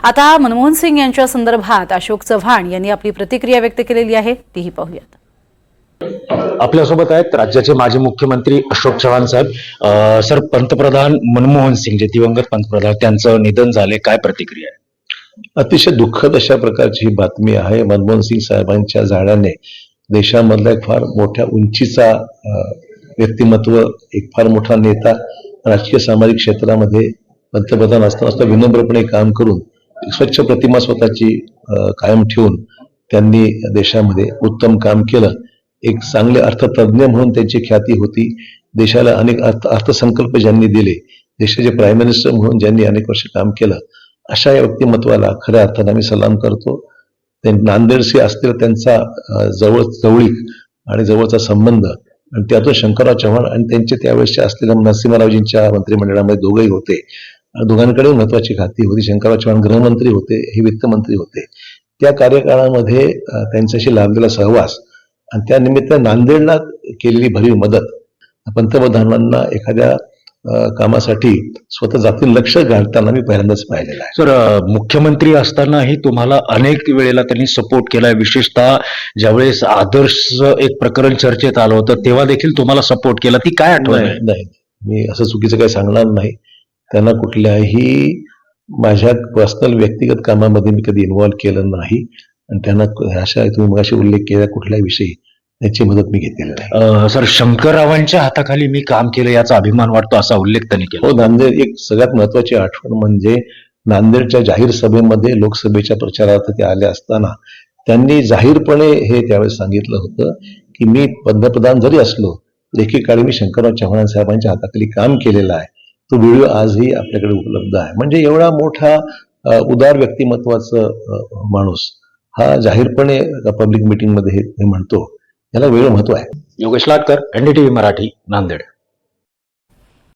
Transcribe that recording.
आता मनमोहन सिंग यांच्या संदर्भात अशोक चव्हाण यांनी आपली प्रतिक्रिया व्यक्त केलेली आहे, तीही पाहूयात. आपल्यासोबत आहेत राज्याचे माजी मुख्यमंत्री अशोक चव्हाण साहेब. सर, पंतप्रधान मनमोहन सिंग जे दिवंगत पंतप्रधान त्यांचं निधन झाले, काय प्रतिक्रिया आहे? अतिशय दुःखद अशा प्रकारची ही बातमी आहे. मनमोहन सिंग साहेबांच्या जाण्याने देशामधला एक फार मोठ्या उंचीचा व्यक्तिमत्व, एक फार मोठा नेता, राजकीय सामाजिक क्षेत्रामध्ये पंतप्रधान असताना विनम्रपणे काम करून एक स्वच्छ प्रतिमा स्वतःची कायम ठेवून त्यांनी देशामध्ये उत्तम काम केलं. एक चांगले अर्थतज्ञ म्हणून त्यांची ख्याती होती. देशाला अनेक अर्थसंकल्प ज्यांनी दिले, देशाचे प्राईम मिनिस्टर म्हणून ज्यांनी अनेक वर्ष काम केलं, अशा या व्यक्तिमत्वाला खऱ्या अर्थाने आम्ही सलाम करतो. ते नांदेडशी असलेला त्यांचा जवळीक आणि जवळचा संबंध, आणि त्यातून शंकरराव चव्हाण आणि त्यांचे त्यावेळेसचे असलेल्या नरसिंहरावजींच्या मंत्रिमंडळामध्ये दोघंही होते. दोघांकडे महत्वाची खाती होती. शंकरराव चव्हाण गृहमंत्री होते, हे वित्तमंत्री होते. त्या कार्यकाळामध्ये त्यांच्याशी लाभलेला सहवास आणि त्या निमित्त नांदेडला केलेली भरीव मदत, पंतप्रधानांना एखाद्या कामासाठी स्वतः जातील लक्ष घालताना मी पहिल्यांदाच पाहिलेलं आहे. सर, मुख्यमंत्री असतानाही तुम्हाला अनेक वेळेला त्यांनी सपोर्ट केलाय. विशेषतः ज्यावेळेस आदर्श एक प्रकरण चर्चेत आलं होतं तेव्हा देखील तुम्हाला सपोर्ट केला. ती काय आठवण आहे? नाही, मी असं चुकीचं काही सांगणार नाही. त्यांना कुठल्याही माझ्या पर्सनल व्यक्तिगत कामामध्ये मी कधी इन्व्हॉल्व्ह केलं नाही, आणि त्यांना अशा तुम्ही मगाशी उल्लेख केला कुठल्याही विषयी त्याची मदत मी घेतलेली नाही. सर, शंकररावांच्या हाताखाली मी काम केलं याचा अभिमान वाटतो असा उल्लेख त्यांनी केला. हो, नांदेड एक सगळ्यात महत्वाची आठवण म्हणजे नांदेडच्या जाहीर सभेमध्ये लोकसभेच्या प्रचारार्थ ते आले असताना त्यांनी जाहीरपणे हे त्यावेळेस सांगितलं होतं की मी पंतप्रधान जरी असलो तर एकेकाळी मी शंकरराव चव्हाण साहेबांच्या हाताखाली काम केलेलं आहे. तो व्हिडिओ आजही आपल्याकडे उपलब्ध आहे. म्हणजे एवढा मोठा उदार व्यक्तिमत्वाचं माणूस हा जाहीरपणे पब्लिक मीटिंगमध्ये हे म्हणतो, याला वेगळं महत्व आहे. योगेश लाटकर, NDTV मराठी, नांदेड.